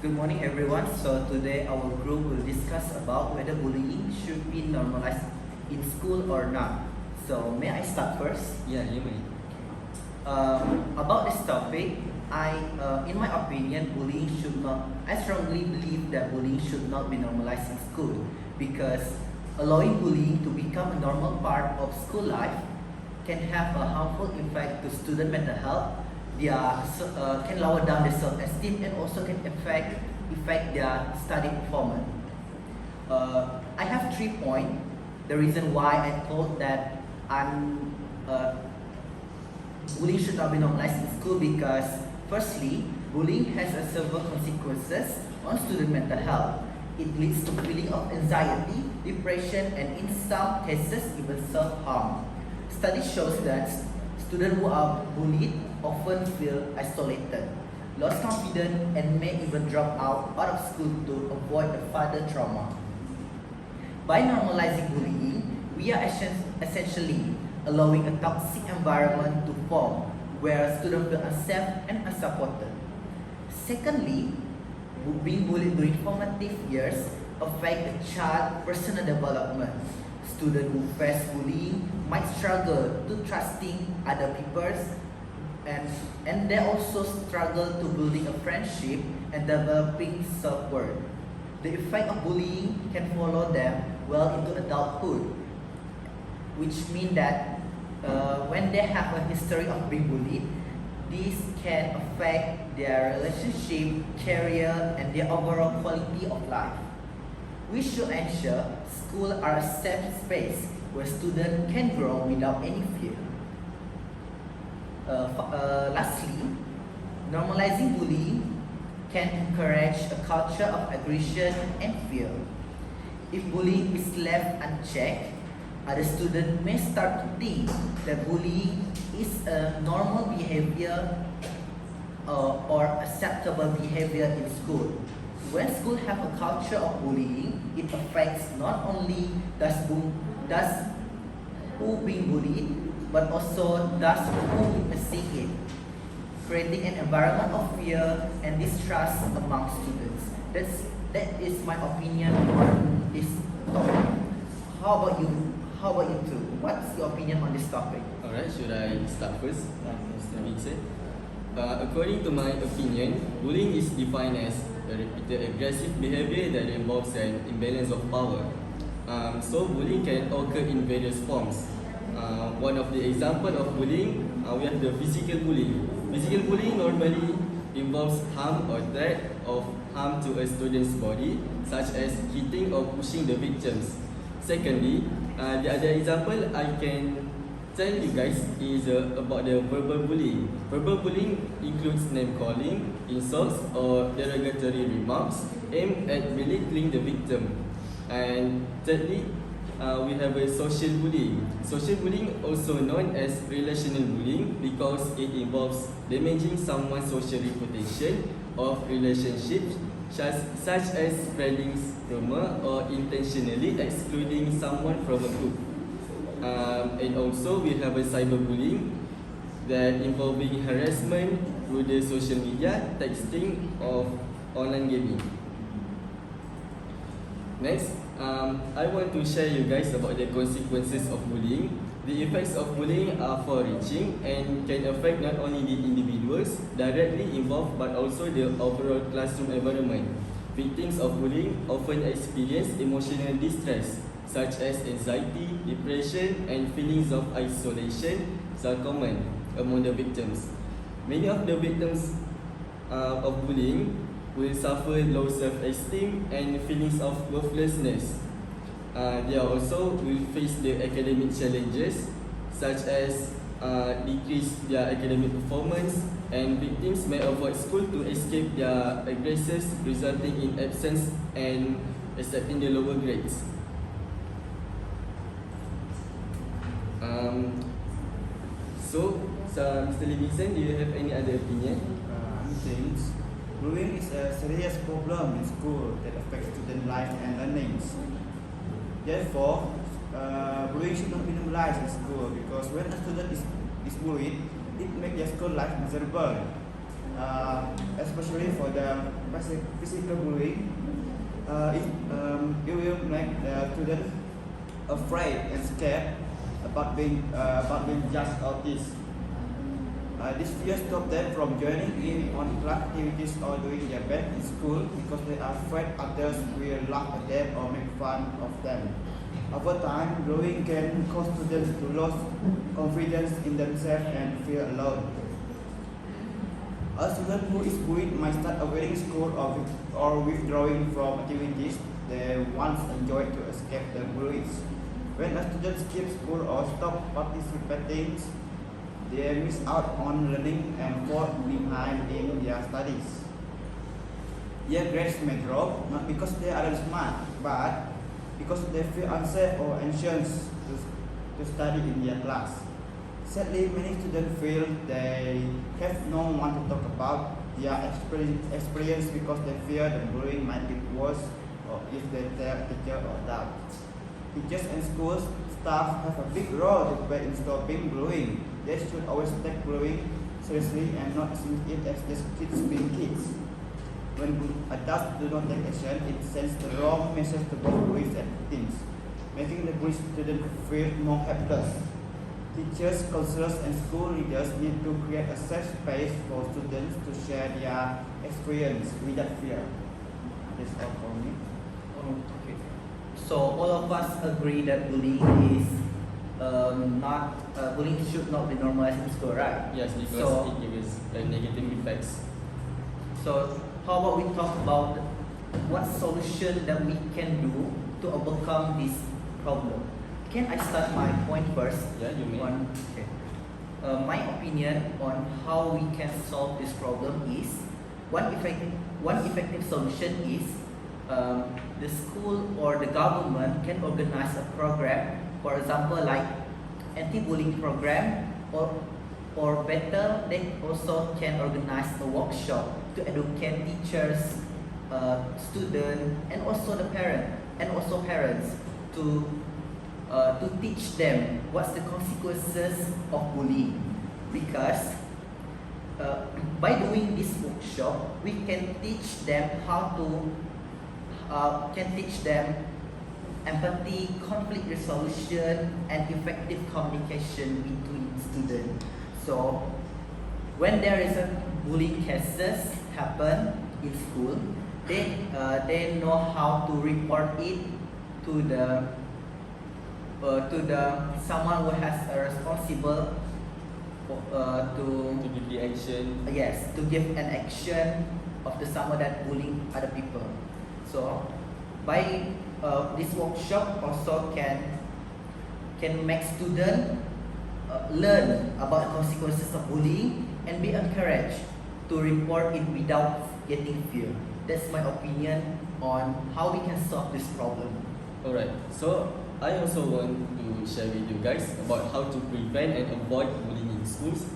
Good morning, everyone. So today our group will discuss about whether bullying should be normalized in school or not. So may I start first? Yeah, you may. About this topic, in my opinion, bullying should not. I strongly believe that bullying should not be normalized in school because allowing bullying to become a normal part of school life can have a harmful effect to student mental health. Can lower down their self-esteem and also can affect their study performance. I have 3 points. The reason why I thought that bullying should not be normalized in school because firstly, bullying has several consequences on student mental health. It leads to feeling of anxiety, depression, and in some cases even self-harm. Study shows that students who are bullied often feel isolated, lost confidence, and may even drop out of school to avoid a further trauma. By normalizing bullying, we are essentially allowing a toxic environment to form where students feel unsafe and unsupported. Secondly, being bullied during formative years affect the child's personal development. Students who face bullying might struggle to trusting other people and they also struggle to building a friendship and developing self-worth. The effect of bullying can follow them well into adulthood, which means that when they have a history of being bullied, this can affect their relationship, career, and their overall quality of life. We should ensure schools are a safe space where students can grow without any fear. Lastly, normalizing bullying can encourage a culture of aggression and fear. If bullying is left unchecked, other students may start to think that bullying is a normal behavior or acceptable behavior in school. When schools have a culture of bullying, it affects not only does who being bullied, but also thus who witnessing it, creating an environment of fear and distrust among students. That is my opinion on this topic. How about you? How about you too? What's your opinion on this topic? Alright, should I start first? Livinson. According to my opinion, bullying is defined as a repeated aggressive behavior that involves an imbalance of power. So bullying can occur in various forms. One of the examples of bullying, we have the physical bullying. Physical bullying normally involves harm or threat of harm to a student's body, such as hitting or pushing the victims. Secondly, the other example I can tell you guys is about the verbal bullying. Verbal bullying includes name calling, insults, or derogatory remarks aimed at belittling the victim. And thirdly, we have a social bullying. Social bullying, also known as relational bullying, because it involves damaging someone's social reputation of relationships, such as spreading rumor or intentionally excluding someone from a group. And also we have a cyberbullying that involving harassment through the social media, texting, or online gaming. Next, I want to share you guys about the consequences of bullying. The effects of bullying are far-reaching and can affect not only the individuals directly involved but also the overall classroom environment. Victims of bullying often experience emotional distress such as anxiety, depression, and feelings of isolation are common among the victims. Many of the victims of bullying will suffer low self-esteem and feelings of worthlessness. They also will face the academic challenges such as decrease their academic performance, and victims may avoid school to escape their aggressors, resulting in absence and accepting the lower grades. So, Mr. Livinson, do you have any other opinion? Bullying is a serious problem in school that affects student life and learnings. Therefore, bullying should not be normalized in school because when a student is bullied, it makes their school life miserable. especially for the physical bullying. It will make the student afraid and scared about being judged or this. This fear stops them from joining in on class activities or doing their best in school because they are afraid others will laugh at them or make fun of them. Over time, bullying can cause students to lose confidence in themselves and feel alone. A student who is bullied might start avoiding school or withdrawing from activities they once enjoyed to escape the bullies. When a student skips school or stops participating, they miss out on learning and fall behind in their studies. Their grades may drop not because they are smart, but because they feel unsafe or anxious to study in their class. Sadly, many students feel they have no one to talk about their experience because they fear the bullying might be worse or if they tell a teacher or doubt. Teachers and school staff have a big role to play in stopping bullying. They should always take bullying seriously and not see it as just kids being kids. When adults do not take action, it sends the wrong message to both bullies and victims, making the bullied student feel more helpless. Teachers, counselors, and school leaders need to create a safe space for students to share their experience without fear. That's all for me. Okay. So all of us agree that bullying is bullying should not be normalized in school, right? Yes, because So- it gives negative effects. So how about we talk about what solution that we can do to overcome this problem? Can I start my point first? Yeah, you may. Okay. My opinion on how we can solve this problem is one effective solution is the school or the government can organize a program, for example, like anti-bullying program, or better, they also can organize a workshop to educate teachers, students, and also parents to teach them what's the consequences of bullying. Because by doing this workshop, we can teach them empathy, conflict resolution, and effective communication between students. So when there is a bullying cases happen in school, they know how to report it to the someone who has a responsible To give the action. yes, to give an action of the someone that bullying other people. So by this workshop also can make students learn about the consequences of bullying and be encouraged to report it without getting fear. That's my opinion on how we can solve this problem. Alright, so I also want to share with you guys about how to prevent and avoid bullying in schools.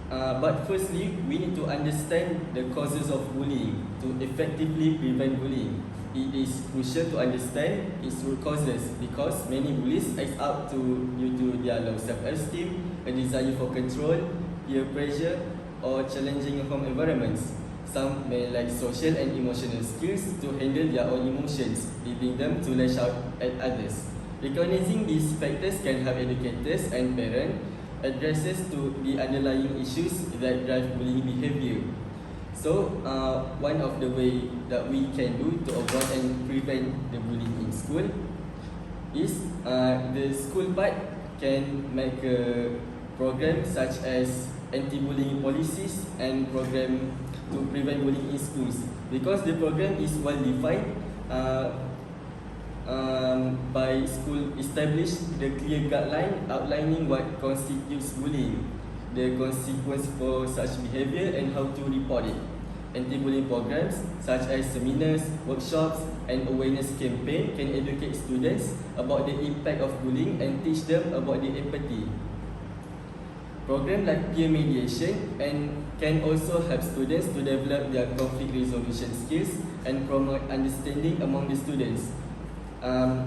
But firstly, we need to understand the causes of bullying to effectively prevent bullying. It is crucial to understand its root causes because many bullies act out due to their low self-esteem, a desire for control, peer pressure, or challenging home environments. Some may lack social and emotional skills to handle their own emotions, leading them to lash out at others. Recognizing these factors can help educators and parents addresses to the underlying issues that drive bullying behavior. So, one of the way that we can do to avoid and prevent the bullying in school is the school part can make a program such as anti-bullying policies and program to prevent bullying in schools because the program is well defined by school establish the clear guideline outlining what constitutes bullying, the consequence for such behavior and how to report it. Anti-bullying programs such as seminars, workshops and awareness campaign can educate students about the impact of bullying and teach them about the empathy. Program like peer mediation and can also help students to develop their conflict resolution skills and promote understanding among the students.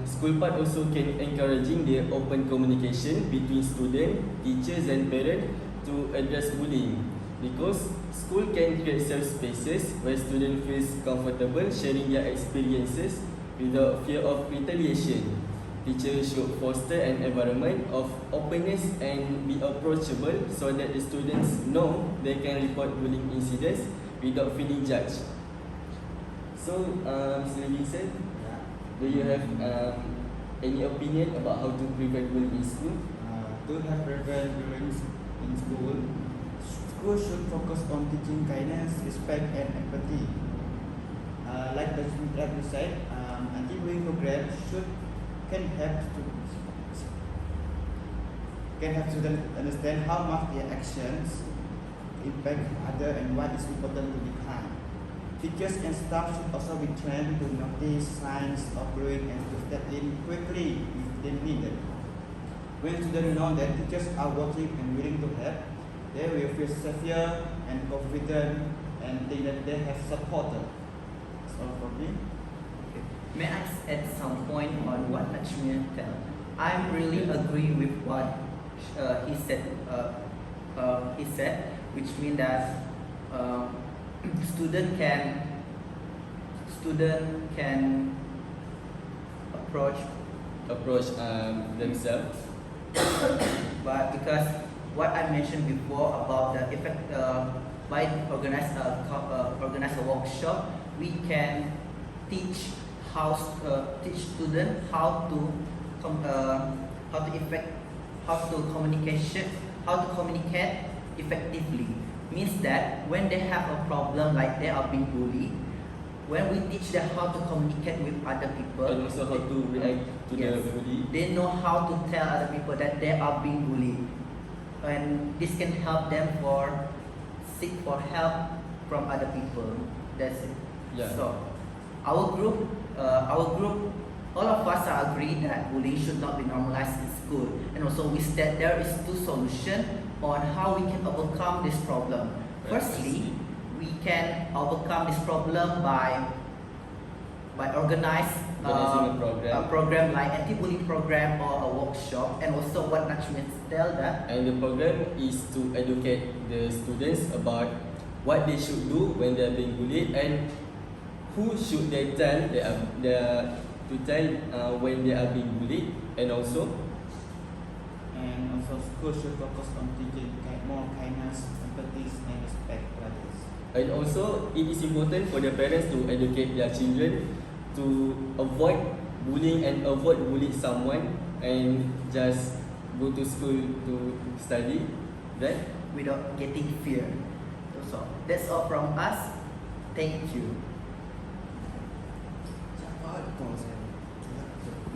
School part also can encouraging the open communication between students, teachers and parents to address bullying. Because school can create safe spaces where students feel comfortable sharing their experiences without fear of retaliation. Teachers should foster an environment of openness and be approachable so that the students know they can report bullying incidents without feeling judged. So, Mr. Livinson, do you have any opinion about how to prevent bullying in school? To have prevent bullying in school, school should focus on teaching kindness, respect, and empathy. Like the you said, anti-bullying program can help students understand how much their actions impact others and what is important to be kind. Teachers and staff should also be trained to notice signs of bullying and to step in quickly if they needed. When students know that teachers are working and willing to help, they will feel safer and confident and think that they have supported. That's all from me. May I add some point on what Najmil said? I really agree with what he said. Which means that student can approach Themselves. but because what I mentioned before about the effect by organize a workshop, we can teach students how to communicate effectively. Means that when they have a problem like they are being bullied, when we teach them how to communicate with other people And also how to react to yes, the bully. they know how to tell other people that they are being bullied, and this can help them seek for help from other people. That's it. Yeah. So our group, all of us are agreed that bullying should not be normalized in school, and also we said there is two solutions on how we can overcome this problem. Firstly, we can overcome this problem by organizing a program like anti-bullying program or a workshop, and also what Najmil tell that. And the program is to educate the students about what they should do when they are being bullied and who should they tell when they are being bullied, and also School should focus on teaching more kindness, empathy, and respect for others. And also, it is important for the parents to educate their children to avoid bullying and avoid bullying someone and just go to school to study, right? Without getting fear. So that's all from us. Thank you.